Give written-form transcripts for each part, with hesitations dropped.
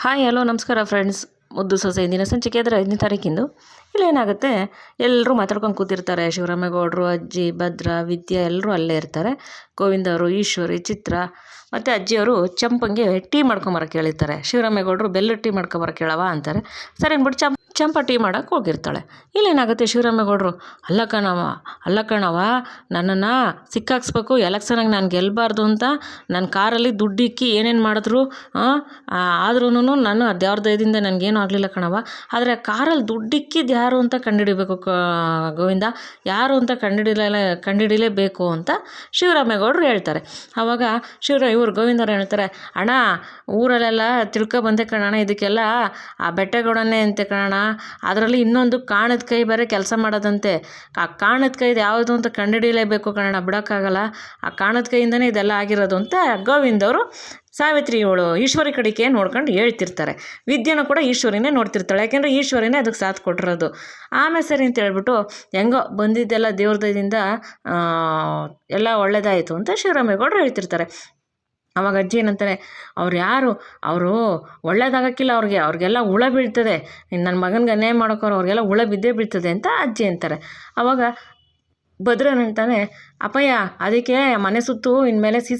Hi hello ನಮಸ್ಕಾರ friends. ಮುದ್ದು ಸೊಸೆ ಇಂದಿನ ಸಂಚಿಕೆ ಅದರ 5ನೇ ತಾರೀಕಿಂದು ಇಲ್ಲೇನಾಗುತ್ತೆ, ಎಲ್ಲರೂ ಮಾತಾಡ್ಕೊಂಡು ಕೂತಿರ್ತಾರೆ. ಶಿವರಾಮೇಗೌಡರು, ಅಜ್ಜಿ, ಭದ್ರಾ, ವಿದ್ಯಾ ಎಲ್ಲರೂ ಅಲ್ಲೇ ಇರ್ತಾರೆ. ಗೋವಿಂದ ಅವರು, ಈಶ್ವರಿ, ಚಿತ್ರ ಮತ್ತು ಅಜ್ಜಿಯವರು ಚಂಪಂಗೆ ಟೀ ಮಾಡ್ಕೊಂಬರಕ್ಕೆ ಹೇಳಿರ್ತಾರೆ. ಶಿವರಾಮೇಗೌಡರು ಬೆಲ್ಲದ ಟೀ ಮಾಡ್ಕೊಂಬರಕ್ಕೆ ಹೇಳವ ಅಂತಾರೆ. ಸರಿ ಅಂದ್ಬಿಟ್ಟು ಚಂಪ ಟೀ ಮಾಡೋಕ್ಕೆ ಹೋಗಿರ್ತಾಳೆ. ಇಲ್ಲೇನಾಗುತ್ತೆ, ಶಿವರಾಮೇಗೌಡರು ಅಲ್ಲ ಕಣವ ನನ್ನನ್ನು ಸಿಕ್ಕಾಕ್ಸ್ಬೇಕು, ಎಲೆಕ್ಷನಾಗಿ ನಾನು ಗೆಲ್ಲಬಾರ್ದು ಅಂತ ನನ್ನ ಕಾರಲ್ಲಿ ದುಡ್ಡಿಕ್ಕಿ ಏನೇನು ಮಾಡಿದ್ರು. ಆದ್ರೂ ನಾನು ದೇವ್ರ ದಯದಿಂದ ನನಗೇನು ಆಗಲಿಲ್ಲ ಕಣವ. ಆದರೆ ಕಾರಲ್ಲಿ ದುಡ್ಡಿಕ್ಕಿದ್ದು ಯಾರು ಅಂತ ಕಂಡುಹಿಡಿಬೇಕು ಗೋವಿಂದ, ಯಾರು ಅಂತ ಕಂಡುಹಿಡಿಲೇಬೇಕು ಅಂತ ಶಿವರಾಮೇಗೌಡರು ಹೇಳ್ತಾರೆ. ಆವಾಗ ಇವ್ರು ಗೋವಿಂದವ್ರು ಹೇಳ್ತಾರೆ, ಅಣ್ಣ ಊರಲ್ಲೆಲ್ಲ ಬಂದೆ ಕಣಣ್ಣ, ಇದಕ್ಕೆಲ್ಲ ಆ ಬೆಟ್ಟಗೌಡನೇ ಅಂತೆ ಕಣಣ್ಣ. ಅದರಲ್ಲಿ ಇನ್ನೊಂದು ಕಾಣದ ಕೈ ಬೇರೆ ಕೆಲಸ ಮಾಡೋದಂತೆ. ಆ ಕಾಣದ ಕೈದು ಯಾವುದು ಅಂತ ಕಂಡುಹಿಡಿಯಲೇಬೇಕು ಕಣಣ್ಣ, ಬಿಡೋಕ್ಕಾಗಲ್ಲ. ಆ ಕಾಣದ ಕೈಯಿಂದನೇ ಇದೆಲ್ಲ ಆಗಿರೋದು ಅಂತ ಗೋವಿಂದವರು ಸಾವಿತ್ರಿ ಇವಳು ಈಶ್ವರಿ ಕಡೆಗೆ ನೋಡ್ಕೊಂಡು ಹೇಳ್ತಿರ್ತಾರೆ. ವಿದ್ಯೆನೂ ಕೂಡ ಈಶ್ವರಿನೇ ನೋಡ್ತಿರ್ತಾಳೆ, ಯಾಕೆಂದರೆ ಈಶ್ವರಿನೇ ಅದಕ್ಕೆ ಸಾಥ್ ಕೊಟ್ಟಿರೋದು. ಆಮೇಲೆ ಸರಿ ಅಂತ ಹೇಳ್ಬಿಟ್ಟು ಹೆಂಗೋ ಬಂದಿದ್ದೆಲ್ಲ ದೇವ್ರ ದಯದಿಂದ ಎಲ್ಲ ಒಳ್ಳೇದಾಯಿತು ಅಂತ ಶಿವರಾಮೇಗೌಡರು ಹೇಳ್ತಿರ್ತಾರೆ. ಅವಾಗ ಅಜ್ಜಿ ಏನಂತಾರೆ, ಅವರು ಒಳ್ಳೇದಾಗಕ್ಕಿಲ್ಲ, ಅವ್ರಿಗೆಲ್ಲ ಹುಳ ಬೀಳ್ತದೆ, ನನ್ನ ಮಗನಿಗೆ ಅನ್ಯಾಯ ಮಾಡೋಕೋರು ಅವ್ರಿಗೆಲ್ಲ ಹುಳ ಬಿದ್ದೇ ಬೀಳ್ತದೆ ಅಂತ ಅಜ್ಜಿ ಅಂತಾರೆ. ಆವಾಗ ಭದ್ರನಂತಾನೆ, ಅಪ್ಪಯ್ಯ ಅದಕ್ಕೆ ಮನೆ ಸುತ್ತು ಇನ್ಮೇಲೆ ಸಿ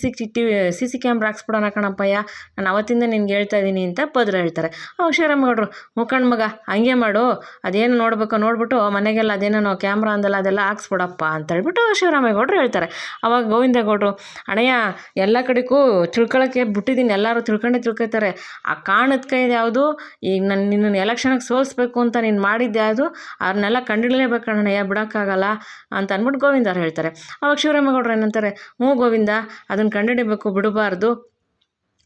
ಸಿ ಕ್ಯಾಮ್ರಾ ಹಾಕ್ಸ್ಬಿಡೋಣ ಕಣಪ್ಪಯ್ಯ, ನಾನು ಅವತ್ತಿಂದ ನಿನ್ಗೆ ಹೇಳ್ತಾ ಇದ್ದೀನಿ ಅಂತ ಭದ್ರ ಹೇಳ್ತಾರೆ. ಅವಾಗ ಶಿವರಾಮೇಗೌಡರು, ಮುಖಂಡ್ ಮಗ ಹಂಗೆ ಮಾಡು, ಅದೇನು ನೋಡ್ಬೇಕೋ ನೋಡ್ಬಿಟ್ಟು ಮನೆಗೆಲ್ಲ ಅದೇನೋ ಕ್ಯಾಮ್ರಾ ಅಂದಲ್ಲ ಅದೆಲ್ಲ ಹಾಕ್ಸ್ಬಿಡಪ್ಪ ಅಂತ ಹೇಳ್ಬಿಟ್ಟು ಶಿವರಾಮೇಗೌಡರು ಹೇಳ್ತಾರೆ. ಅವಾಗ ಗೋವಿಂದೇಗೌಡರು, ಅಣ್ಣಯ್ಯ ಎಲ್ಲ ಕಡೆಗೂ ತಿಳ್ಕೊಳಕ್ಕೆ ಬಿಟ್ಟಿದ್ದೀನಿ, ಎಲ್ಲರೂ ತಿಳ್ಕೊತಾರೆ. ಆ ಕಾಣದ ಕೈದು ಯಾವುದು, ಈಗ ನಿನ್ನನ್ನು ಎಲೆಕ್ಷನ್ಗೆ ಸೋಲಿಸ್ಬೇಕು ಅಂತ ನೀನು ಮಾಡಿದ್ದು ಯಾವುದು, ಅವ್ರನ್ನೆಲ್ಲ ಕಂಡುಹಿಡಲೇಬೇಕು ಕಣಯ್ಯ, ಬಿಡೋಕ್ಕಾಗಲ್ಲ ಅಂತ ಅಂದ್ಬಿಟ್ಟು ಗೋವಿಂದವ್ರು ಹೇಳ್ತಾರೆ. ಅವಾಗ ಶಿವರಾಮೇಗೌಡರು ಏನಂತಾರೆ, ಗೋವಿಂದ ಅದನ್ನು ಕಂಡುಹಿಡಿಬೇಕು, ಬಿಡಬಾರ್ದು.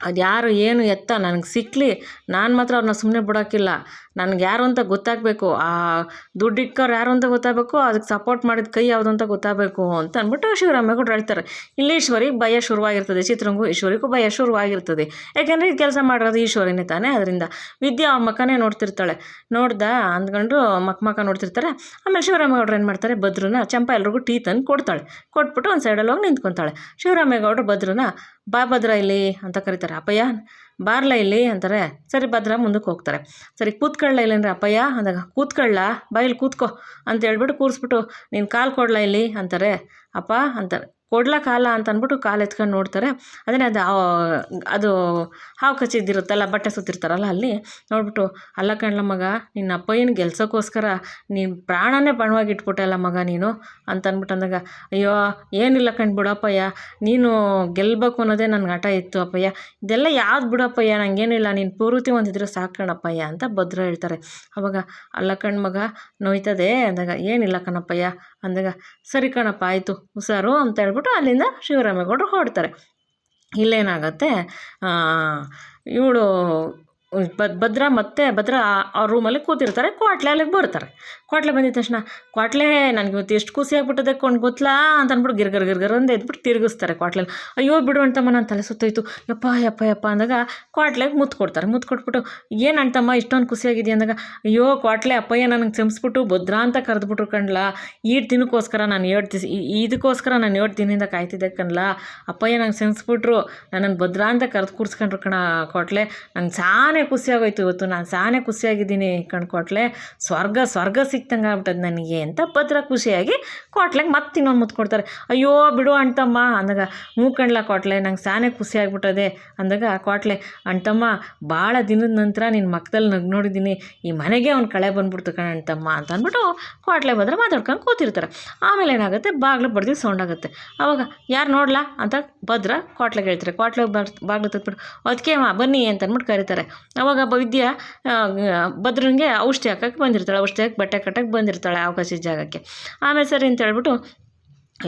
ಅದು ಯಾರು ಏನು ಎತ್ತ ನನಗೆ ಸಿಕ್ಕಲಿ, ನಾನು ಮಾತ್ರ ಅವ್ರನ್ನ ಸುಮ್ಮನೆ ಬಿಡೋಕ್ಕಿಲ್ಲ. ನನಗೆ ಯಾರು ಅಂತ ಗೊತ್ತಾಗಬೇಕು, ಆ ದುಡ್ಡಿಕ್ಕವ್ರು ಯಾರು ಅಂತ ಗೊತ್ತಾಗಬೇಕು, ಅದಕ್ಕೆ ಸಪೋರ್ಟ್ ಮಾಡಿದ ಕೈ ಯಾವುದು ಅಂತ ಗೊತ್ತಾಗಬೇಕು ಅಂತ ಅಂದ್ಬಿಟ್ಟು ಶಿವರಾಮೇಗೌಡರು ಹೇಳ್ತಾರೆ. ಇಲ್ಲಿ ಈಶ್ವರಿಗೆ ಭಯ ಶುರುವಾಗಿರ್ತದೆ, ಚಿತ್ರಂಗೂ ಈಶ್ವರಿಗೂ ಭಯ ಶುರುವಾಗಿರ್ತದೆ. ಯಾಕೆಂದರೆ ಇದು ಕೆಲಸ ಮಾಡಿರೋದು ಈಶ್ವರಿನೇ ತಾನೇ. ಅದರಿಂದ ವಿದ್ಯಾ ಅವ್ರ ಮಕ್ಕನೇ ನೋಡ್ತಿರ್ತಾಳೆ. ಅಂದ್ಕೊಂಡು ಮಕ್ಕ ನೋಡ್ತಿರ್ತಾರೆ. ಆಮೇಲೆ ಶಿವರಾಮೇಗೌಡರು ಏನು ಮಾಡ್ತಾರೆ, ಭದ್ರನ ಚಂಪ ಎಲ್ರಿಗೂ ಟೀ ತಂದು ಕೊಟ್ಬಿಟ್ಟು ಒಂದು ಸೈಡಲ್ಲಿ ಹೋಗಿ ನಿಂತ್ಕೊತಾಳೆ. ಶಿವರಾಮೇಗೌಡರು ಭದ್ರನ ಬಾ ಭದ್ರ ಇಲ್ಲಿ ಅಂತ ಕರೀತಾರೆ. ಅಪ್ಪಯ್ಯ ಬಾರ್ಲ ಇಲ್ಲಿ ಅಂತಾರೆ. ಸರಿ ಭದ್ರ ಮುಂದಕ್ಕೆ ಹೋಗ್ತಾರೆ. ಸರಿ ಕೂತ್ಕೊಳ್ಳ ಇಲ್ಲೇನ್ರಿ ಅಪ್ಪಯ್ಯ ಅಂದಾಗ, ಕೂತ್ಕೊಳ್ಳ ಬಾಯಿಲಿ ಕೂತ್ಕೋ ಅಂತ ಹೇಳ್ಬಿಟ್ಟು ಕೂರಿಸ್ಬಿಟ್ಟು, ನೀನು ಕಾಲು ಕೊಡ್ಲ ಇಲ್ಲಿ ಅಂತಾರೆ. ಅಪ್ಪ ಅಂತಾರೆ. ಕೊಡ್ಲ ಕಾಲ ಅಂತ ಅಂದ್ಬಿಟ್ಟು ಕಾಲು ಎತ್ಕೊಂಡು ನೋಡ್ತಾರೆ. ಅದನ್ನೇ ಅದು ಹಾವು ಕಚ್ಚಿದ್ದಿರುತ್ತಲ್ಲ, ಬಟ್ಟೆ ಸುತ್ತಿರ್ತಾರಲ್ಲ, ಅಲ್ಲಿ ನೋಡ್ಬಿಟ್ಟು, ಅಲ್ಲ ಕಣ್ಲ ಮಗ, ನಿನ್ನ ಅಪ್ಪಯ್ಯನ ಗೆಲ್ಸೋಕ್ಕೋಸ್ಕರ ನೀನು ಪ್ರಾಣನೇ ಪಣವಾಗಿ ಇಟ್ಬಿಟ್ಟಲ್ಲ ಮಗ ನೀನು ಅಂತ ಅಂದ್ಬಿಟ್ಟು ಅಂದಾಗ, ಅಯ್ಯೋ ಏನಿಲ್ಲ ಬಿಡಪ್ಪಯ್ಯ, ನೀನು ಗೆಲ್ಲಬೇಕು ಅನ್ನೋದೇ ನನಗೆ ಹಠ ಇತ್ತು ಅಪ್ಪಯ್ಯ, ಇದೆಲ್ಲ ಯಾವ್ದು ಬಿಡಪ್ಪಯ್ಯ, ನನಗೇನಿಲ್ಲ, ನೀನು ಪೂರ್ತಿ ಒಂದಿದ್ರೆ ಸಾಕಣಪ್ಪಯ್ಯ ಅಂತ ಭದ್ರ ಹೇಳ್ತಾರೆ. ಅವಾಗ ಅಲ್ಲ ಮಗ ನೋಯ್ತದೆ ಅಂದಾಗ, ಏನಿಲ್ಲ ಕಣಪ್ಪಯ್ಯ ಅಂದಾಗ, ಸರಿ ಕಣಪ್ಪ ಆಯಿತು ಹುಷಾರು ಅಂತ ಹೇಳ್ಬಿಟ್ಟು ಅಲ್ಲಿಂದ ಶಿವರಾಮೇಗೌಡರು ಹೊರಡ್ತಾರೆ. ಇಲ್ಲೇನಾಗುತ್ತೆ, ಇವಳು ಭದ್ರ ಅವ್ರ ರೂಮಲ್ಲಿ ಕೂತಿರ್ತಾರೆ. ಕ್ವಾಟ್ಲೆ ಅಲ್ಲಿಗೆ ಬರ್ತಾರೆ. ಕ್ವಾಟ್ಲೆ ಬಂದಿದ ತಕ್ಷಣ, ಕ್ವಾಟ್ಲೆ ನನಗೆ ಇವತ್ತು ಎಷ್ಟು ಖುಷಿ ಆಗ್ಬಿಟ್ಟದೆ ಗೊತ್ತಲಾ ಅಂತ ಅಂದ್ಬಿಟ್ಟು ಗಿರ್ಗರ್ ಅಂತ ಎದ್ಬಿಟ್ಟು ತಿರುಗಿಸ್ತಾರೆ ಕ್ವಾಟ್ಲೆಲ್ಲಿ. ಅಯ್ಯೋ ಬಿಡು ಅಂತಮ್ಮ, ನಾನು ತಲೆ ಸುತ್ತಾಯಿತು, ಯಪ್ಪ ಅಂದಾಗ ಕ್ವಾಟ್ಲೆಗೆ ಮುತ್ತು ಕೊಟ್ಬಿಟ್ಟು, ಏನು ಅಂತಮ್ಮ ಇಷ್ಟೊಂದು ಖುಷಿಯಾಗಿದೆಯಾ ಅಂದಾಗ, ಅಯ್ಯೋ ಕ್ವಾಟ್ಲೆ ಅಪ್ಪಯ್ಯ ನನಗೆ ಕ್ಷಮಿಸ್ಬಿಟ್ಟು ಭದ್ರ ಅಂತ ಕರೆದ್ಬಿಟ್ರು ಕಣ್ಲಾ, ಇದಕ್ಕೋಸ್ಕರ ನಾನು 7 ದಿನದಿಂದ ಕಾಯ್ತಿದ್ದೆ ಕಣ್ಲಾ, ಅಪ್ಪಯ್ಯ ನಂಗೆ ಕ್ಷಮಿಸ್ಬಿಟ್ರು, ನನ್ನನ್ನು ಭದ್ರ ಅಂತ ಕರೆದು ಕೂರಿಸ್ಕೊಂಡ್ರು ಕಣ ಕ್ವಾಟ್ಲೆ, ನಂಗೆ ಸಾನೇ ಖುಷಿಯಾಗೋಯ್ತು ಇವತ್ತು, ನಾನು ಸಾನೇ ಖುಷಿಯಾಗಿದ್ದೀನಿ ಕ್ವಾಟ್ಲೆ, ಸ್ವರ್ಗ ಸಿಕ್ತಂಗೆ ಆಗ್ಬಿಟ್ಟದು ನನಗೆ ಅಂತ ಭದ್ರ ಖುಷಿಯಾಗಿ ಕ್ವಾಟ್ಲೆಗೆ ಮತ್ತೆ ಇನ್ನೊಂದು ಮುತ್ತು ಕೊಡ್ತಾರೆ. ಅಯ್ಯೋ ಬಿಡು ಅಂಟಮ್ಮ ಅಂದಾಗ, ಕಣ್ಲ ಕ್ವಾಟ್ಲೆ ನಂಗೆ ಸಾನೇ ಖುಷಿಯಾಗ್ಬಿಟ್ಟದೆ ಅಂದಾಗ, ಕ್ವಾಟ್ಲೆ ಅಂಟಮ್ಮ ಭಾಳ ದಿನದ ನಂತರ ನಿನ್ನ ಮಕ್ಕದಲ್ಲಿ ನೋಡಿದ್ದೀನಿ, ಈ ಮನೆಗೆ ಅವ್ನು ಕಳೆ ಬಂದ್ಬಿಡ್ತು ಕಣ ಅಂಟಮ್ಮ ಅಂತ ಅಂದ್ಬಿಟ್ಟು ಕ್ವಾಟ್ಲೆ ಭದ್ರ ಮಾತಾಡ್ಕೊಂಡು ಕೂತಿರ್ತಾರೆ. ಆಮೇಲೆ ಏನಾಗುತ್ತೆ, ಬಾಗಿಲು ಬಡ್ದು ಸೌಂಡ್ ಆಗುತ್ತೆ. ಆವಾಗ ಯಾರು ನೋಡ್ಲಾ ಅಂತ ಭದ್ರ ಕ್ವಾಟ್ಲೆಗೆ ಹೇಳ್ತಾರೆ. ಕ್ವಾಟ್ಲೆಗೆ ಬಾಗಿಲು ತೆಗೆದ್ಬಿಟ್ಟು, ಅದಕ್ಕೆ ಬನ್ನಿ ಅಂತ ಅಂದ್ಬಿಟ್ಟು ಕರೀತಾರೆ. ಅವಾಗ ವಿದ್ಯಾ ಭದ್ರನಿಗೆ ಔಷಧಿ ಹಾಕಕ್ಕೆ ಬಂದಿರ್ತಾಳೆ, ಔಷಧಿ ಹಾಕಿ ಬಟ್ಟೆ ಕಟ್ಟಕ್ಕೆ ಬಂದಿರ್ತಾಳೆ ಅವಕಾಶದ ಜಾಗಕ್ಕೆ. ಆಮೇಲೆ ಸರಿ ಅಂತ ಹೇಳ್ಬಿಟ್ಟು,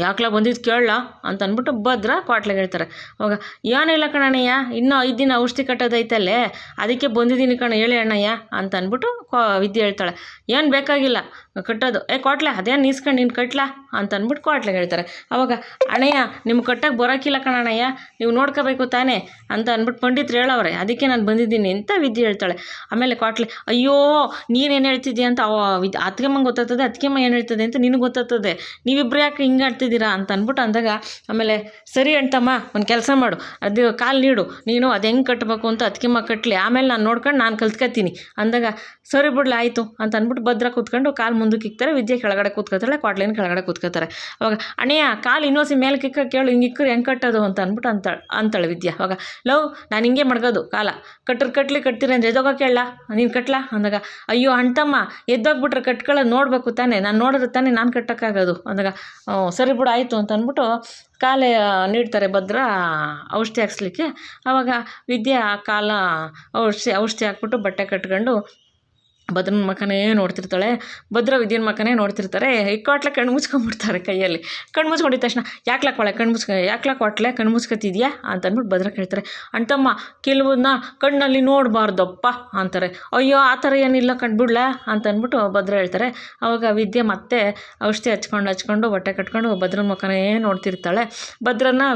ಯಾಕ್ಲ ಬಂದಿದ್ದು ಕೇಳಲ್ಲ ಅಂತ ಅಂದ್ಬಿಟ್ಟು ಭದ್ರ ಕ್ವಾಟ್ಲೆಗೆ ಹೇಳ್ತಾರೆ. ಅವಾಗ ಏನಿಲ್ಲ ಕಣಯ್ಯ, ಇನ್ನೂ 5 ದಿನ ಔಷಧಿ ಕಟ್ಟೋದೈತಲ್ಲೇ, ಅದಕ್ಕೆ ಬಂದಿದ್ದೀನಿ ಕಣ, ಹೇಳಿ ಅಣ್ಣಯ್ಯ ಅಂತ ಅಂದ್ಬಿಟ್ಟು ವಿದ್ಯೆ ಹೇಳ್ತಾಳೆ. ಏನು ಬೇಕಾಗಿಲ್ಲ ಕಟ್ಟೋದು, ಕ್ವಾಟ್ಲೆ ಅದೇನು ನೀಸ್ಕೊಂಡು ನೀನು ಕಟ್ಲಾ ಅಂತ ಅಂದ್ಬಿಟ್ಟು ಕ್ವಾಟ್ಲೆಗೆ ಹೇಳ್ತಾರೆ. ಅವಾಗ ಅಣ್ಣಯ್ಯ ನಿಮ್ಗೆ ಕಟ್ಟಕ್ಕೆ ಬರೋಕ್ಕಿಲ್ಲ ಕಣಯ್ಯ, ನೀವು ನೋಡ್ಕೋಬೇಕು ತಾನೇ ಅಂತ ಅಂದ್ಬಿಟ್ಟು ಪಂಡಿತರು ಹೇಳವ್ರೆ, ಅದಕ್ಕೆ ನಾನು ಬಂದಿದ್ದೀನಿ ಅಂತ ವಿದ್ಯೆ ಹೇಳ್ತಾಳೆ. ಆಮೇಲೆ ಕ್ವಾಟ್ಲೆ, ಅಯ್ಯೋ ನೀನೇನು ಹೇಳ್ತಿದ್ದೀಯ ಅಂತ ಅತ್ತಿಗೆಮ್ಮಂಗೆ ಗೊತ್ತಾಗ್ತದೆ, ಅತ್ತಿಗೆಮ್ಮ ಏನು ಹೇಳ್ತದೆ ಅಂತ ನಿನಗೆ ಗೊತ್ತಾಗ್ತದೆ, ನೀವಿಬ್ಬರು ಯಾಕೆ ಹಿಂಗೆ ಕಲ್ತಿದ್ದೀರಾ ಅಂತ ಅಂದ್ಬಿಟ್ಟು ಅಂದಾಗ ಆಮೇಲೆ ಸರಿ ಅಣ್ತಮ್ಮ ಒಂದು ಕೆಲಸ ಮಾಡು, ಅದು ಕಾಲು ನೀಡು, ನೀನು ಅದು ಹೆಂಗೆ ಕಟ್ಟಬೇಕು ಅಂತ ಅದಕ್ಕೆಮ್ಮ ಕಟ್ಟಲಿ, ಆಮೇಲೆ ನಾನು ನೋಡ್ಕೊಂಡು ನಾನು ಕಲ್ತ್ಕೊತೀನಿ ಅಂದಾಗ ಸರಿ ಬಿಡ್ಲ ಆಯಿತು ಅಂತ ಅಂದ್ಬಿಟ್ಟು ಭದ್ರ ಕೂತ್ಕೊಂಡು ಕಾಲು ಮುಂದಕ್ಕೆ ಇಕ್ತಾರೆ, ವಿದ್ಯೆ ಕೆಳಗಡೆ ಕೂತ್ಕೋತಾಳೆ, ಕ್ವಾಟ್ಲಿನ ಕೆಳಗಡೆ ಕೂತ್ಕೋತಾರೆ. ಅವಾಗ ಅಣ್ಣಯ್ಯ ಕಾಲು ಇನ್ನೋಸಿ ಮೇಲೆ ಕಿಕ್ಕ ಕೇಳು, ಹಿಂಗೆ ಇಕ್ಕರು ಹೆಂಗೆ ಕಟ್ಟೋದು ಅಂತ ಅಂದ್ಬಿಟ್ಟು ಅಂತಾಳೆ ವಿದ್ಯೆ. ಅವಾಗ ಲವ್ ನಾನು ಹಿಂಗೆ ಮಡ್ಗೋದು ಕಾಲ, ಕಟ್ತೀರಿ ಅಂದರೆ ಎದ್ದೋಗ ಕೇಳಲ್ಲ, ನೀನು ಕಟ್ಲಾ ಅಂದಾಗ ಅಯ್ಯೋ ಅಣ್ತಮ್ಮ ಎದ್ದೋಗ್ಬಿಟ್ರೆ ಕಟ್ಕೊಳ್ಳೋದು ನೋಡಬೇಕು ತಾನೇ, ನಾನು ನೋಡಿದ್ರೆ ತಾನೇ ನಾನು ಕಟ್ಟೋಕ್ಕಾಗೋದು ಅಂದಾಗ ಸರಿ ಬಿಡು ಆಯಿತು ಅಂತ ಅಂದ್ಬಿಟ್ಟು ಕಾಲೇ ನೀಡ್ತಾರೆ ಭದ್ರ ಔಷಧಿ ಹಾಕ್ಸ್ಲಿಕ್ಕೆ. ಆವಾಗ ವಿದ್ಯೆ ಆ ಕಾಲ ಔಷಧಿ ಹಾಕ್ಬಿಟ್ಟು ಬಟ್ಟೆ ಕಟ್ಕೊಂಡು ಭದ್ರನ ಮಕ್ಕನೇ ನೋಡ್ತಿರ್ತಾಳೆ. ಭದ್ರ ವಿದ್ಯೆನ ಮಕ್ಕನೇ ನೋಡ್ತಿರ್ತಾರೆ. ಇಕ್ಕಾಟ್ಲೆ ಕಣ್ಣು ಮುಚ್ಕೊಂಡ್ಬಿಡ್ತಾರೆ ಕೈಯಲ್ಲಿ. ಕಣ್ಣು ಮುಚ್ಕೊಂಡಿದ್ದ ತಕ್ಷಣ ಯಾಕ್ಲಾ ಕೊಟ್ಲೆ ಕಣ್ಣು ಮುಚ್ಕೊತಿದ್ಯಾ ಅಂತ ಅಂದ್ಬಿಟ್ಟು ಭದ್ರ ಕೇಳ್ತಾರೆ. ಅಣ್ತಮ್ಮ ಕೆಲವನ್ನ ಕಣ್ಣಲ್ಲಿ ನೋಡಬಾರ್ದಪ್ಪ ಅಂತಾರೆ. ಅಯ್ಯೋ ಆ ಥರ ಏನಿಲ್ಲ ಕಣ್ಬಿಡ್ಲ ಅಂತ ಅಂದ್ಬಿಟ್ಟು ಭದ್ರ ಹೇಳ್ತಾರೆ. ಆವಾಗ ವಿದ್ಯೆ ಮತ್ತೆ ಔಷಧಿ ಹಚ್ಕೊಂಡು ಬಟ್ಟೆ ಕಟ್ಕೊಂಡು ಭದ್ರನ ಮಕ್ಕನೇ ನೋಡ್ತಿರ್ತಾಳೆ.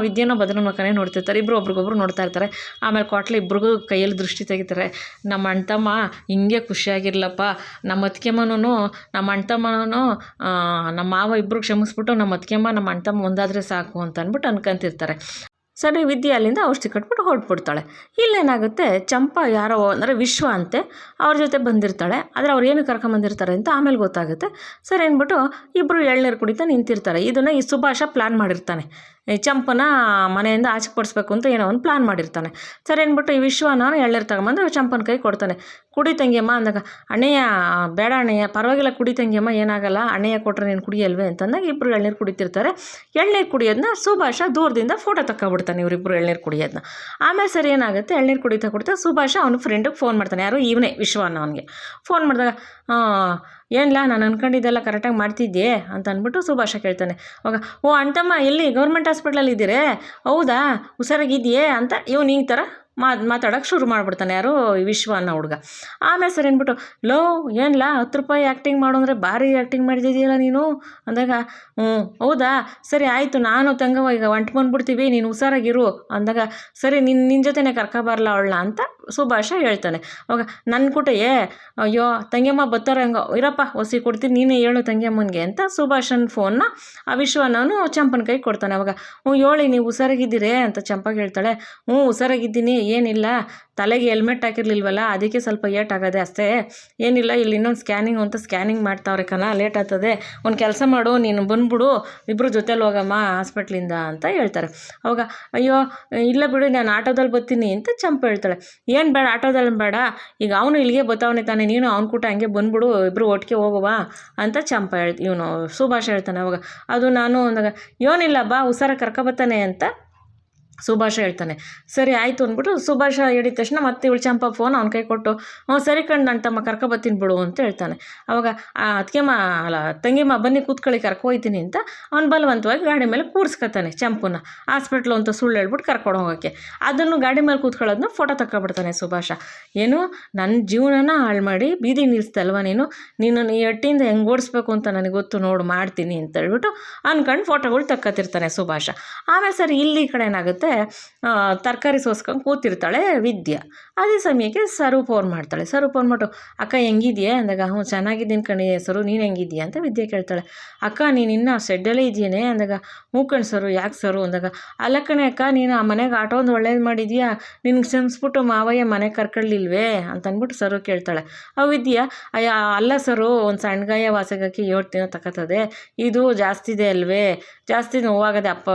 ವಿದ್ಯೆನೋ ಭದ್ರನ ಮಕ್ಕನೇ ನೋಡ್ತಿರ್ತಾರೆ. ಇಬ್ಬರು ಒಬ್ರಿಗೊಬ್ರು ನೋಡ್ತಾ ಇರ್ತಾರೆ. ಆಮೇಲೆ ಕ್ವಾಟ್ಲೆ ಇಬ್ರಿಗೂ ಕೈಯಲ್ಲಿ ದೃಷ್ಟಿ ತೆಗಿತಾರೆ. ನಮ್ಮ ಅಣ್ತಮ್ಮ ಹಿಂಗೆ ಖುಷಿಯಾಗಿರಲಿ ನಮ್ಮ ಅತ್ತಿಗೆಮ್ಮನೂ ನಮ್ಮ ಅಣ್ತಮ್ಮನೂ ನಮ್ಮ ಮಾವ ಇಬ್ಬರು ಕ್ಷಮಿಸ್ಬಿಟ್ಟು ನಮ್ಮ ಅತ್ತಿಗೆಮ್ಮ ನಮ್ಮ ಅಣ್ತಮ್ಮ ಒಂದಾದರೆ ಸಾಕು ಅಂತ ಅಂದ್ಬಿಟ್ಟು ಅನ್ಕೊಂತಿರ್ತಾರೆ. ಸರಿ ವಿದ್ಯೆ ಅಲ್ಲಿಂದ ಔಷಧಿ ಕಟ್ಬಿಟ್ಟು ಹೊರಟ್ಬಿಡ್ತಾಳೆ. ಇಲ್ಲೇನಾಗುತ್ತೆ, ಚಂಪಾ ಯಾರೋ ಅಂದರೆ ವಿಶ್ವ ಅಂತೆ ಅವ್ರ ಜೊತೆ ಬಂದಿರ್ತಾಳೆ. ಆದರೆ ಅವ್ರು ಏನು ಕರ್ಕೊಂಬಂದಿರ್ತಾರೆ ಅಂತ ಆಮೇಲೆ ಗೊತ್ತಾಗುತ್ತೆ. ಸರಿ ಅಂದ್ಬಿಟ್ಟು ಇಬ್ಬರು ಎಳ್ನೀರು ಕುಡಿತಾ ನಿಂತಿರ್ತಾರೆ. ಇದನ್ನು ಈ ಸುಭಾಷ ಪ್ಲ್ಯಾನ್ ಮಾಡಿರ್ತಾನೆ, ಈ ಚಂಪನ ಮನೆಯಿಂದ ಆಚೆ ಪಡಿಸ್ಬೇಕು ಅಂತ ಏನೋ ಒಂದು ಪ್ಲ್ಯಾನ್ ಮಾಡಿರ್ತಾನೆ. ಸರಿ ಅಂದ್ಬಿಟ್ಟು ಈ ವಿಶ್ವನ ಎಳ್ನೀರು ತಗೊಂಬಂದು ಚಂಪನ ಕೈ ಕೊಡ್ತಾನೆ. ಕುಡಿ ತಂಗಿಯಮ್ಮ ಅಂದಾಗ ಅಣ್ಣಯ್ಯ ಬೇಡ ಅಣ್ಣಯ್ಯ ಪರವಾಗಿಲ್ಲ ಕುಡಿ ತಂಗಿಯಮ್ಮ ಏನಾಗಲ್ಲ, ಅಣ್ಣಯ್ಯ ಕೊಟ್ಟರೆ ನೀನು ಕುಡಿಯಲ್ವೇ ಅಂತಂದಾಗ ಇಬ್ಬರು ಎಳ್ನೀರು ಕುಡಿತಿರ್ತಾರೆ. ಎಳ್ನೀರು ಕುಡಿಯೋದನ್ನ ಸುಭಾಷ ದೂರದಿಂದ ಫೋಟೋ ತಗೊಬಿಡ್ತಾನೆ ಇವರಿಬ್ಬರು ಎಳ್ನೀರು ಕುಡಿಯೋದನ್ನ. ಆಮೇಲೆ ಸರಿ ಏನಾಗುತ್ತೆ, ಎಳ್ನೀರು ಕುಡಿತಾ ಸುಭಾಷ ಅವನ ಫ್ರೆಂಡಿಗೆ ಫೋನ್ ಮಾಡ್ತಾನೆ. ಯಾರು ಇವನೇ ವಿಶ್ವನ ಅವನಿಗೆ ಫೋನ್ ಮಾಡಿದಾಗ ಏನಿಲ್ಲ ನಾನು ಅಂದ್ಕೊಂಡಿದ್ದೆಲ್ಲ ಕರೆಕ್ಟಾಗಿ ಮಾಡ್ತಿದ್ದೆ ಅಂತ ಅಂದ್ಬಿಟ್ಟು ಸುಭಾಷ ಕೇಳ್ತಾನೆ. ಅವಾಗ ಓ ಅಣ್ತಮ್ಮ ಎಲ್ಲಿ ಗೌರ್ಮೆಂಟ್ ಹಾಸ್ಪಿಟ್ಲಲ್ಲಿ ಇದ್ದೀರೇ, ಹೌದಾ ಹುಷಾರಾಗಿದೆಯೇ ಅಂತ ಇವನು ಈ ಥರ ಮಾತಾಡೋಕ್ಕೆ ಶುರು ಮಾಡಿಬಿಡ್ತಾನೆ. ಯಾರು ವಿಶ್ವ ಅನ್ನೋ ಹುಡುಗ. ಆಮೇಲೆ ಸರಿ ಅಂದ್ಬಿಟ್ಟು ಲೋ ಏನಿಲ್ಲ 10 ರೂಪಾಯಿ ಆ್ಯಕ್ಟಿಂಗ್ ಮಾಡು ಅಂದರೆ ಭಾರಿ ಆ್ಯಕ್ಟಿಂಗ್ ಮಾಡಿದ್ದೀಯಲ್ಲ ನೀನು ಅಂದಾಗ ಹೌದಾ ಸರಿ ಆಯಿತು ನಾನು ತಂಗವ ಈಗ ಹೊಂಟು ಬಂದ್ಬಿಡ್ತೀವಿ ನೀನು ಹುಷಾರಾಗಿರು ಅಂದಾಗ ಸರಿ ನಿನ್ನ ಜೊತೆನೇ ಕರ್ಕೊಬಾರಲ್ಲ ಅವಳನ್ನ ಅಂತ ಸುಭಾಷ ಹೇಳ್ತಾನೆ. ಅವಾಗ ನನ್ನ ಕುಟೆಯೇ ಅಯ್ಯೋ ತಂಗಿಯಮ್ಮ ಬತ್ತಾರ ಹೆಂಗೋ ಇರಪ್ಪ ಹೊಸಿ ಕೊಡ್ತೀನಿ ನೀನೇ ಹೇಳು ತಂಗಿಯಮ್ಮನಿಗೆ ಅಂತ ಸುಭಾಷನ ಫೋನ್ನ ಆ ವಿಶ್ವನವನು ಚಂಪನ ಕೈ ಕೊಡ್ತಾನೆ. ಅವಾಗ ಹೇಳಿ ನೀವು ಹುಷಾರಾಗಿದ್ದೀರೇ ಅಂತ ಚಂಪಾಗೆ ಹೇಳ್ತಾಳೆ. ಹುಷಾರಾಗಿದ್ದೀನಿ, ಏನಿಲ್ಲ ತಲೆಗೆ ಹೆಲ್ಮೆಟ್ ಹಾಕಿರ್ಲಿಲ್ವಲ್ಲ ಅದಕ್ಕೆ ಸ್ವಲ್ಪ ಏಟಾಗದೆ ಅಷ್ಟೇ, ಏನಿಲ್ಲ ಇಲ್ಲಿ ಇನ್ನೊಂದು ಸ್ಕ್ಯಾನಿಂಗ್ ಮಾಡ್ತಾವ್ರೆ ಲೇಟ್ ಆಗ್ತದೆ, ಒಂದು ಕೆಲಸ ಮಾಡು ನೀನು ಬಂದ್ಬಿಡು ಇಬ್ಬರು ಜೊತೆಲಿ ಹೋಗಮ್ಮ ಹಾಸ್ಪಿಟ್ಲಿಂದ ಅಂತ ಹೇಳ್ತಾರೆ. ಅವಾಗ ಅಯ್ಯೋ ಇಲ್ಲ ಬಿಡು ನಾನು ಆಟೋದಲ್ಲಿ ಬರ್ತೀನಿ ಅಂತ ಚಂಪ ಹೇಳ್ತಾಳೆ. ಏನು ಬೇಡ ಆಟೋದಲ್ಲಿ ಬೇಡ, ಈಗ ಅವನು ಇಲ್ಲಿಗೆ ಬರ್ತಾವನೆ ತಾನೆ, ನೀನು ಅವ್ನ ಕೂಟ ಹಂಗೆ ಬಂದ್ಬಿಡು ಇಬ್ಬರು ಒಟ್ಟಿಗೆ ಹೋಗುವ ಅಂತ ಚಂಪ ಇವನು ಸುಭಾಷ ಹೇಳ್ತಾನೆ. ಅವಾಗ ಅದು ನಾನು ಅಂದಾಗ ಏನಿಲ್ಲ ಬಾ ಹುಷಾರ ಕರ್ಕೊಬತ್ತಾನೆ ಅಂತ ಸುಭಾಷ ಹೇಳ್ತಾನೆ. ಸರಿ ಆಯಿತು ಅಂದ್ಬಿಟ್ಟು ಸುಭಾಷ ಹೇಳಿದ ತಕ್ಷಣ ಮತ್ತೆ ಇವಳು ಚಂಪ ಫೋನ್ ಅವ್ನ ಕೈ ಕೊಟ್ಟು ಸರಿ ಕಣ್ಣು ನನ್ನ ತಮ್ಮ ಕರ್ಕೊಬತ್ತೀನಿ ಬಿಡು ಅಂತ ಹೇಳ್ತಾನೆ. ಅವಾಗ ಅದಕ್ಕೆಮ್ಮ ಅಲ್ಲ ತಂಗಿಮ್ಮ ಬನ್ನಿ ಕೂತ್ಕೊಳ್ಳಿ ಕರ್ಕೊಯ್ತೀನಿ ಅಂತ ಅವ್ನು ಬಲವಂತವಾಗಿ ಗಾಡಿ ಮೇಲೆ ಕೂರಿಸ್ಕೊತಾನೆ ಚಂಪುನ. ಹಾಸ್ಪಿಟ್ಲು ಅಂತ ಸುಳ್ಳು ಹೇಳ್ಬಿಟ್ಟು ಕರ್ಕೊಂಡು ಹೋಗೋಕ್ಕೆ. ಅದನ್ನು ಗಾಡಿ ಮೇಲೆ ಕೂತ್ಕೊಳ್ಳೋದನ್ನ ಫೋಟೋ ತಗೊಬಿಡ್ತಾನೆ ಸುಭಾಷ. ಏನು ನನ್ನ ಜೀವನನ ಹಾಳು ಮಾಡಿ ಬೀದಿ ನಿಲ್ಲಿಸ್ದಲ್ವ ನೀನು ಈ ಹಟ್ಟಿಯಿಂದ ಹೆಂಗೆ ಓಡಿಸ್ಬೇಕು ಅಂತ ನನಗೆ ಗೊತ್ತು ನೋಡು ಮಾಡ್ತೀನಿ ಅಂತ ಹೇಳ್ಬಿಟ್ಟು ಅಂದ್ಕೊಂಡು ಫೋಟೋಗಳು ತಕ್ಕೊತಿರ್ತಾನೆ ಸುಭಾಷ. ಆಮೇಲೆ ಸರಿ ಇಲ್ಲಿ ಕಡೆ ಏನಾಗುತ್ತೆ, ತರಕಾರಿ ಸೋಸ್ಕೊಂಡು ಕೂತಿರ್ತಾಳೆ ವಿದ್ಯಾ. ಅದೇ ಸಮಯಕ್ಕೆ ಸರು ಫೋನ್ ಮಾಡ್ತಾಳೆ. ಸರು ಫೋನ್ ಮಾಡ್ಬಿಟ್ಟು ಅಕ್ಕ ಹೆಂಗಿದೆಯಾ ಅಂದಾಗ ಚೆನ್ನಾಗಿದ್ದೀನಿ ಕಣಿ ಸರು ನೀನು ಹೆಂಗಿದೆಯಾ ಅಂತ ವಿದ್ಯೆ ಕೇಳ್ತಾಳೆ. ಅಕ್ಕ ನೀನು ಇನ್ನೂ ಶೆಡ್ಡಲ್ಲೇ ಇದೆಯೇನೆ ಅಂದಾಗ ಕಣ್ ಸರು ಯಾಕೆ ಸರು ಅಂದಾಗ ಅಲ್ಲ ಕಣೆ ಅಕ್ಕ ನೀನು ಆ ಮನೆಗೆ ಆಟೋ ಒಂದು ಒಳ್ಳೇದು ಮಾಡಿದ್ಯಾ, ನಿನ್ಗೆ ಕ್ಷಮಿಸ್ಬಿಟ್ಟು ಮಾವಯ್ಯ ಮನೆಗೆ ಕರ್ಕೊಳ್ಳಿಲ್ವೇ ಅಂತ ಅಂದ್ಬಿಟ್ಟು ಸರು ಕೇಳ್ತಾಳೆ. ವಿದ್ಯಾ ಅಯ್ಯ ಅಲ್ಲ ಸರು ಒಂದು ಸಣ್ಣ ಗಾಯ ವಾಸಗಕ್ಕೆ 7 ದಿನ ತಗೋತದೆ, ಇದು ಜಾಸ್ತಿ ಇದೆ ಅಲ್ವೇ, ಜಾಸ್ತಿ ನೋವಾಗದೆ ಅಪ್ಪ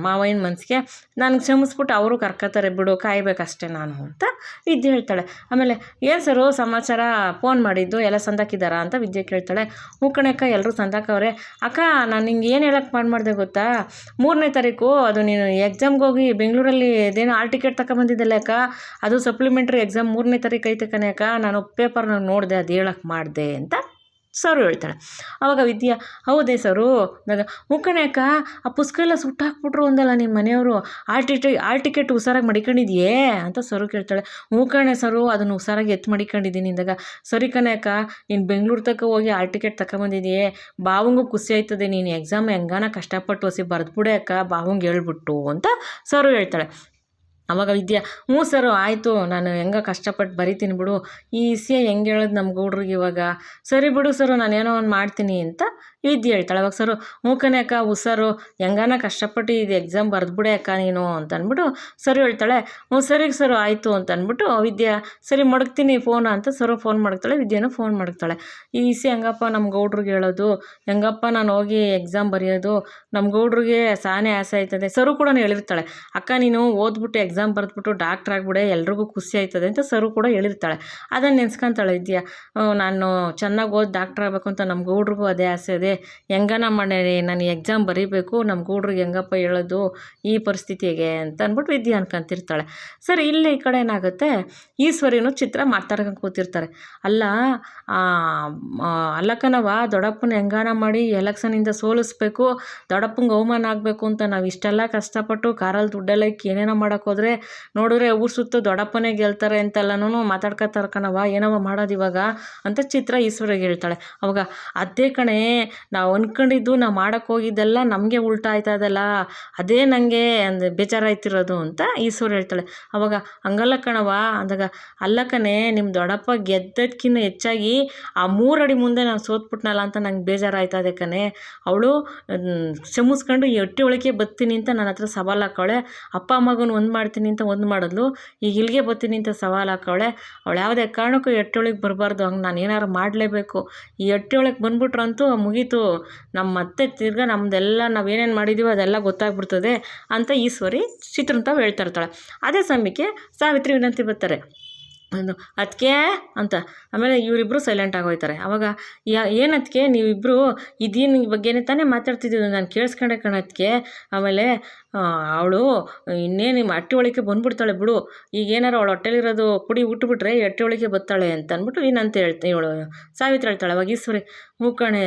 ಮಾವಯ್ಯನ ಮನಸ್ಸಿಗೆ, ನನಗೆ ಕ್ಷಮಿಸ್ಬಿಟ್ಟು ಅವರು ಕರ್ಕೋತಾರೆ ಬಿಡು ಕಾಯ್ಬೇಕಷ್ಟೇ ನಾನು ಅಂತ ವಿದ್ಯೆ ಹೇಳ್ತಾಳೆ. ಆಮೇಲೆ ಏನು ಸರು ಸಮಾಚಾರ ಫೋನ್ ಮಾಡಿದ್ದು ಎಲ್ಲ ಸಂದಾಕಿದ್ದಾರಾ ಅಂತ ವಿದ್ಯೆ ಕೇಳ್ತಾಳೆ. ಕಣಕ್ಕ ಎಲ್ಲರೂ ಸಂದಾಕವ್ರೆ. ಅಕ್ಕ ನಾನು ನಿಂಗೆ ಏನು ಹೇಳಕ್ಕೆ ಮಾಡಿದೆ ಗೊತ್ತಾ, 3ನೇ ತಾರೀಕು ಅದು ನೀನು ಎಕ್ಸಾಮ್ಗೆ ಹೋಗಿ ಬೆಂಗಳೂರಲ್ಲಿ ಅದೇನೋ ಆಲ್ ಟಿಕೆಟ್ ತಗೊಂಬಂದಿದ್ದಲ್ಲ ಅಕ್ಕ, ಅದು ಸಪ್ಲಿಮೆಂಟ್ರಿ ಎಕ್ಸಾಮ್ 3ನೇ ತಾರೀಕು ಐತೆ ಕಣೆ ಅಕ್ಕ, ನಾನು ಪೇಪರ್ನಾಗ ನೋಡಿದೆ ಅದು ಹೇಳಕ್ಕೆ ಮಾಡಿದೆ ಅಂತ ಸರು ಹೇಳ್ತಾಳೆ. ಆವಾಗ ವಿದ್ಯಾ ಹೌದೇ ಸರು ಅಂದಾಗ ಕಣೆ ಅಕ್ಕ ಆ ಪುಸ್ತಕ ಎಲ್ಲ ಸುಟ್ಟಾಕ್ಬಿಟ್ರು ಅಂದಲ್ಲ ನಿಮ್ಮ ಮನೆಯವರು, ಆಲ್ ಟಿಕೆಟ್ ಹುಷಾರಾಗಿ ಮಡಿಕೊಂಡಿದ್ಯೇ ಅಂತ ಸರು ಕೇಳ್ತಾಳೆ. ಕಣೆ ಸರು ಅದನ್ನು ಹುಷಾರಾಗಿ ಎತ್ತು ಮಡಿಕೊಂಡಿದ್ದೀನಿ ಅಂದಾಗ ಸರಿ ಕಣೆ ಅಕ್ಕ ನೀನು ಬೆಂಗಳೂರು ತನಕ ಹೋಗಿ ಆಲ್ ಟಿಕೆಟ್ ತಗೊಂಬಂದಿದೆಯೇ, ಬಾವಂಗೂ ಖುಷಿ ಆಯ್ತದೆ, ನೀನು ಎಕ್ಸಾಮ್ ಹೆಂಗಾನ ಕಷ್ಟಪಟ್ಟು ಹೊಸಿ ಬರೆದ್ಬಿಡೆ ಅಕ್ಕ ಬಾವಂಗೆ ಹೇಳ್ಬಿಟ್ಟು ಅಂತ ಸರು ಹೇಳ್ತಾಳೆ. ಅವಾಗ ವಿದ್ಯಾ ಹ್ಞೂ ಸರು ಆಯಿತು, ನಾನು ಹೆಂಗ ಕಷ್ಟಪಟ್ಟು ಬರಿತೀನಿ ಬಿಡು, ಈ ವಿಷಯ ಹೆಂಗೆ ಹೇಳೋದು ನಮ್ಮ ಗೌಡ್ರಿಗೆ ಇವಾಗ, ಸರಿ ಬಿಡು ಸರು ನಾನೇನೋ ಒಂದು ಮಾಡ್ತೀನಿ ಅಂತ ವಿದ್ಯೆ ಹೇಳ್ತಾಳೆ. ಅವಾಗ ಸರು ಹ್ಞೂ ಕಣೆ ಅಕ್ಕ ಹುಷಾರು, ಹೆಂಗಾನ ಕಷ್ಟಪಟ್ಟು ಇದು ಎಕ್ಸಾಮ್ ಬರೆದ್ಬಿಡೆ ಅಕ್ಕ ನೀನು ಅಂತ ಅಂದ್ಬಿಟ್ಟು ಸರು ಹೇಳ್ತಾಳೆ. ಹ್ಞೂ ಸರಿ ಸರು ಆಯಿತು ಅಂತ ಅಂದ್ಬಿಟ್ಟು ವಿದ್ಯಾ ಸರಿ ಮಡಗ್ತೀನಿ ಫೋನ್ ಅಂತ ಸರು ಫೋನ್ ಮಾಡ್ತಾಳೆ. ವಿದ್ಯಾನೂ ಫೋನ್ ಮಾಡ್ತಾಳೆ. ಈ ವಿಷಯ ಹೆಂಗಪ್ಪ ನಮ್ಮ ಗೌಡ್ರಿಗೆ ಹೇಳೋದು, ಹೆಂಗಪ್ಪ ನಾನು ಹೋಗಿ ಎಕ್ಸಾಮ್ ಬರೆಯೋದು, ನಮ್ಮ ಗೌಡ್ರಿಗೆ ಸಾನೇ ಆಸೆ ಆಯ್ತದೆ. ಸರು ಕೂಡ ಹೇಳಿರ್ತಾಳೆ, ಅಕ್ಕ ನೀನು ಓದ್ಬಿಟ್ಟು ಎಕ್ಸಾಮ್ ಬರೆದ್ಬಿಟ್ಟು ಡಾಕ್ಟ್ರ್ ಆಗಿಬಿಡೆ ಎಲ್ರಿಗೂ ಖುಷಿ ಆಯ್ತದೆ ಅಂತ ಸರು ಕೂಡ ಹೇಳಿರ್ತಾಳೆ. ಅದನ್ನು ನೆನೆಸ್ಕೊಂತಾಳೆ ವಿದ್ಯಾ, ನಾನು ಚೆನ್ನಾಗಿ ಓದಿ ಡಾಕ್ಟ್ರ್ ಆಗಬೇಕು ಅಂತ ನಮ್ಮ ಗೌಡ್ರಿಗೂ ಅದೇ ಆಸೆ ಇದೆ, ಹೆಂಗನ ಮಾಡಿ ನಾನು ಎಕ್ಸಾಮ್ ಬರೀಬೇಕು, ನಮ್ಮ ಗೌಡ್ರಿಗೆ ಹೆಂಗಪ್ಪ ಹೇಳೋದು ಈ ಪರಿಸ್ಥಿತಿಗೆ ಅಂತ ಅಂದ್ಬಿಟ್ಟು ವಿದ್ಯಾ ಅನ್ಕೊಂತಿರ್ತಾಳೆ. ಸರಿ ಇಲ್ಲಿ ಈ ಕಡೆ ಏನಾಗುತ್ತೆ, ಈಶ್ವರಿನೂ ಚಿತ್ರ ಮಾತಾಡ್ಕೊಂಡು ಕೂತಿರ್ತಾರೆ. ಅಲ್ಲಕ್ಕನವ ದೊಡ್ಡಪ್ಪನ ಹೆಂಗಾನ ಮಾಡಿ ಎಲೆಕ್ಷನಿಂದ ಸೋಲಿಸ್ಬೇಕು, ದೊಡ್ಡಪ್ಪಂಗೆ ಅವಮಾನ ಆಗಬೇಕು ಅಂತ ನಾವು ಇಷ್ಟೆಲ್ಲ ಕಷ್ಟಪಟ್ಟು ಕಾರಲ್ಲಿ ದುಡ್ಡೆಲ್ಲ ಏನೇನೋ ಮಾಡೋಕ್ಕೋದ್ರೆ ನೋಡಿದ್ರೆ ಊರು ಸುತ್ತು ದೊಡ್ಡಪ್ಪನೇ ಗೆಲ್ತಾರೆ ಅಂತೆಲ್ಲನೂ ಮಾತಾಡ್ಕೊತಾರೆ ಕಣವ, ಏನವ ಮಾಡೋದು ಇವಾಗ ಅಂತ ಚಿತ್ರ ಈಶ್ವರಿಗೆ ಹೇಳ್ತಾಳೆ. ಅವಾಗ ಅದೇ ಕಣೆ ನಾವು ಅಂದ್ಕೊಂಡಿದ್ದು ನಾವು ಮಾಡೋಕ್ಕೆ ಹೋಗಿದ್ದೆಲ್ಲ ನಮಗೆ ಉಲ್ಟಾ ಆಯ್ತದಲ್ಲ, ಅದೇ ನನಗೆ ಅಂದರೆ ಬೇಜಾರಾಯ್ತಿರೋದು ಅಂತ ಈಶ್ವರ ಹೇಳ್ತಾಳೆ. ಅವಾಗ ಹಂಗಲ್ಲ ಕಣವ ಅಂದಾಗ, ಅಲ್ಲ ಕಣೆ ನಿಮ್ಮ ದೊಡ್ಡಪ್ಪ ಗೆದ್ದದಕ್ಕಿಂತ ಹೆಚ್ಚಾಗಿ ಆ 3 ಅಡಿ ಮುಂದೆ ನಾನು ಸೋತ್ಬಿಟ್ನಲ್ಲ ಅಂತ ನಂಗೆ ಬೇಜಾರಾಯ್ತದೆ ಕಣೆ. ಅವಳು ಕ್ಷಮಿಸ್ಕೊಂಡು ಈ ಹೊಟ್ಟೆ ಒಳಗೆ ಬರ್ತೀನಿ ಅಂತ ನನ್ನ ಹತ್ರ ಸವಾಲು ಹಾಕವಳೆ, ಅಪ್ಪ ಅಮ್ಮಗನ ಒಂದು ಮಾಡ್ತೀನಿ ಅಂತ ಒಂದು ಮಾಡಿದ್ಲು, ಈಗ ಇಲ್ಲಿಗೆ ಬರ್ತೀನಿ ಅಂತ ಸವಾಲು ಹಾಕವಳೆ. ಅವಳು ಯಾವುದೇ ಕಾರಣಕ್ಕೂ ಈ ಹೊಟ್ಟೆ ಒಳಗೆ ಬರಬಾರ್ದು, ಹಂಗೆ ನಾನು ಏನಾರು ಮಾಡಲೇಬೇಕು, ಈ ಹೊಟ್ಟೆ ಒಳಗೆ ಬಂದ್ಬಿಟ್ರಂತೂ ಮುಗೀತು, ನಮ್ಮ ಮತ್ತೆ ತಿರ್ಗಾ ನಮ್ಮದೆಲ್ಲ ನಾವೇನೇನು ಮಾಡಿದ್ದೀವೋ ಅದೆಲ್ಲ ಗೊತ್ತಾಗ್ಬಿಡ್ತದೆ ಅಂತ ಈಶ್ವರಿ ಚಿತ್ರಂತ ಹೇಳ್ತಾ ಇರ್ತಾಳೆ. ಅದೇ ಸಮಯಕ್ಕೆ ಸಾವಿತ್ರಿ ವಿನಂತಿ ಬರ್ತಾರೆ. ಅದಕ್ಕೆ ಅಂತ ಆಮೇಲೆ ಇವರಿಬ್ಬರು ಸೈಲೆಂಟ್ ಆಗೋಯ್ತಾರೆ. ಅವಾಗ ಏನದಕ್ಕೆ ನೀವಿಬ್ಬರು ಇದೀನ ಬಗ್ಗೆನೇ ತಾನೇ ಮಾತಾಡ್ತಿದ್ದೀವಿ, ನಾನು ಕೇಳಿಸ್ಕೊಂಡೆ ಕಣದಕ್ಕೆ. ಆಮೇಲೆ ಅವಳು ಇನ್ನೇನು ನಿಮ್ಮ ಹೊಟ್ಟೆ ಒಳಗೆ ಬಂದ್ಬಿಡ್ತಾಳೆ ಬಿಡು, ಈಗ ಏನಾರು ಅವಳು ಹೊಟ್ಟೆಲಿರೋದು ಪುಡಿ ಉಟ್ಬಿಟ್ರೆ ಹೊಟ್ಟೆ ಒಳಗೆ ಬರ್ತಾಳೆ ಅಂತ ಅಂದ್ಬಿಟ್ಟು ಏನಂತ ಹೇಳ್ತೀನಿ ಇವಳು ಸಾವಿತ್ರಿ ಹೇಳ್ತಾಳೆ. ಅವಾಗ ಈಶ್ವರಿ ಹ್ಞೂ ಕಣೆ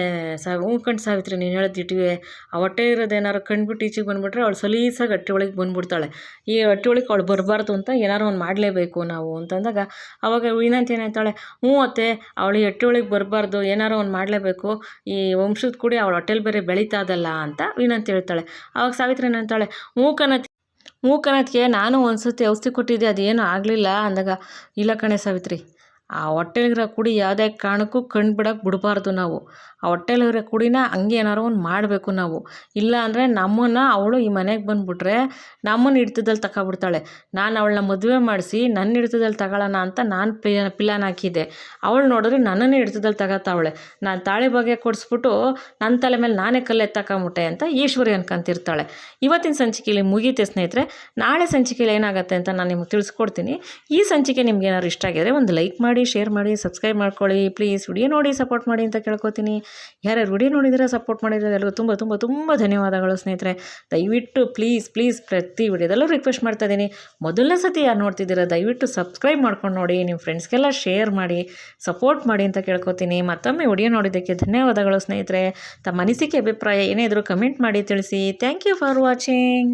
ಸಾವಿತ್ರಿ ನೀನು ಹೇಳ್ತಿಟ್ಟಿವೆ, ಆ ಹೊಟ್ಟೆ ಇರೋದು ಏನಾರು ಕಂಡುಬಿಟ್ಟು ಈಚೆಗೆ ಬಂದುಬಿಟ್ರೆ ಅವಳು ಸಲೀಸಾಗಿ ಹೊಟ್ಟೆ ಒಳಗೆ ಬಂದ್ಬಿಡ್ತಾಳೆ, ಈ ಹೊಟ್ಟೆ ಒಳಗೆ ಅವಳು ಬರಬಾರ್ದು ಅಂತ ಏನಾರು ಒಂದು ಮಾಡಲೇಬೇಕು ನಾವು ಅಂತಂದಾಗ ಅವಾಗ ವಿನಂತಿ ಏನಾಯ್ತಾಳೆ, ಹ್ಞೂ ಅತ್ತೆ ಅವಳು ಹೊಟ್ಟೆ ಒಳಗೆ ಬರಬಾರ್ದು, ಏನಾರು ಒಂದು ಮಾಡಲೇಬೇಕು, ಈ ವಂಶದ ಕೂಡಿ ಅವಳ ಹೊಟ್ಟೆಲಿ ಬೇರೆ ಬೆಳೀತಾದಲ್ಲ ಅಂತ ವಿನಂತಿ ಹೇಳ್ತಾಳೆ. ಅವಾಗ ಸಾವಿತ್ರಿ ಏನಂತಾಳೆ, ಹ್ಞೂ ಕಣತ್ಗೆ ನಾನು ಒಂದು ಸತಿ ಔಷಧಿ ಕೊಟ್ಟಿದ್ದೆ ಅದೇನೂ ಆಗಲಿಲ್ಲ ಅಂದಾಗ, ಇಲ್ಲ ಕಣೆ ಸಾವಿತ್ರಿ ಆ ಹೊಟ್ಟೆಲಿರೋ ಕುಡಿ ಯಾವುದೇ ಕಾರಣಕ್ಕೂ ಕಣ್ಣು ಬಿಡೋಕ್ಕೆ ಬಿಡಬಾರ್ದು ನಾವು, ಆ ಹೊಟ್ಟೆಲಿರೋ ಕುಡಿನ ಹಂಗೆ ಏನಾರು ಒಂದು ಮಾಡಬೇಕು ನಾವು, ಇಲ್ಲ ಅಂದರೆ ನಮ್ಮನ್ನು ಅವಳು ಈ ಮನೆಗೆ ಬಂದುಬಿಟ್ರೆ ನಮ್ಮನ್ನು ಹಿಡ್ತದಲ್ಲಿ ತಗೊಬಿಡ್ತಾಳೆ. ನಾನು ಅವಳನ್ನ ಮದುವೆ ಮಾಡಿಸಿ ನನ್ನ ಹಿಡ್ತದಲ್ಲಿ ತಗೊಳ್ಳೋಣ ಅಂತ ನಾನು ಪ್ಲಾನ್ ಹಾಕಿದ್ದೆ, ಅವಳು ನೋಡಿದ್ರೆ ನನ್ನನ್ನೇ ಹಿಡ್ತದಲ್ಲಿ ತಗೋತಾವಳೆ, ನಾನು ತಾಳಿ ಬಗ್ಗೆ ಕೊಡಿಸ್ಬಿಟ್ಟು ನನ್ನ ತಲೆ ಮೇಲೆ ನಾನೇ ಕಲ್ಲೆತ್ತಕೊಂಬಿಟ್ಟೆ ಅಂತ ಈಶ್ವರಿ ಅನ್ಕೊಂತಿರ್ತಾಳೆ. ಇವತ್ತಿನ ಸಂಚಿಕೆಯಲ್ಲಿ ಮುಗೀತೆ ಸ್ನೇಹಿತರೆ. ನಾಳೆ ಸಂಚಿಕೆಯಲ್ಲಿ ಏನಾಗುತ್ತೆ ಅಂತ ನಾನು ನಿಮ್ಗೆ ತಿಳಿಸ್ಕೊಡ್ತೀನಿ. ಈ ಸಂಚಿಕೆ ನಿಮ್ಗೆ ಏನಾದ್ರು ಇಷ್ಟ ಆಗಿದ್ರೆ ಒಂದು ಲೈಕ್ ಮಾಡಿ, ಶೇರ್ ಮಾಡಿ, ಸಬ್ಸ್ಕ್ರೈಬ್ ಮಾಡ್ಕೊಳ್ಳಿ ಪ್ಲೀಸ್. ವಿಡಿಯೋ ನೋಡಿ ಸಪೋರ್ಟ್ ಮಾಡಿ ಅಂತ ಕೇಳ್ಕೊತೀನಿ. ಯಾರ್ಯಾರು ವಿಡಿಯೋ ನೋಡಿದರೆ ಸಪೋರ್ಟ್ ಮಾಡಿದರೆ ಎಲ್ಲರಿಗೂ ತುಂಬ ತುಂಬ ತುಂಬ ಧನ್ಯವಾದಗಳು ಸ್ನೇಹಿತರೆ. ದಯವಿಟ್ಟು ಪ್ಲೀಸ್ ಪ್ರತಿ ವಿಡಿಯೋದಲ್ಲೂ ರಿಕ್ವೆಸ್ಟ್ ಮಾಡ್ತಾ ಇದ್ದೀನಿ, ಮೊದಲನೇ ಸತಿ ಯಾರು ನೋಡ್ತಿದ್ದೀರಾ ದಯವಿಟ್ಟು ಸಬ್ಸ್ಕ್ರೈಬ್ ಮಾಡ್ಕೊಂಡು ನೋಡಿ, ನಿಮ್ಮ ಫ್ರೆಂಡ್ಸ್ಗೆಲ್ಲ ಶೇರ್ ಮಾಡಿ ಸಪೋರ್ಟ್ ಮಾಡಿ ಅಂತ ಕೇಳ್ಕೊತೀನಿ. ಮತ್ತೊಮ್ಮೆ ವಿಡಿಯೋ ನೋಡಿದ್ದಕ್ಕೆ ಧನ್ಯವಾದಗಳು ಸ್ನೇಹಿತರೆ. ತಮ್ಮ ಅನಿಸಿಕೆ ಅಭಿಪ್ರಾಯ ಏನೇ ಇದ್ರೂ ಕಮೆಂಟ್ ಮಾಡಿ ತಿಳಿಸಿ. Thank you for watching.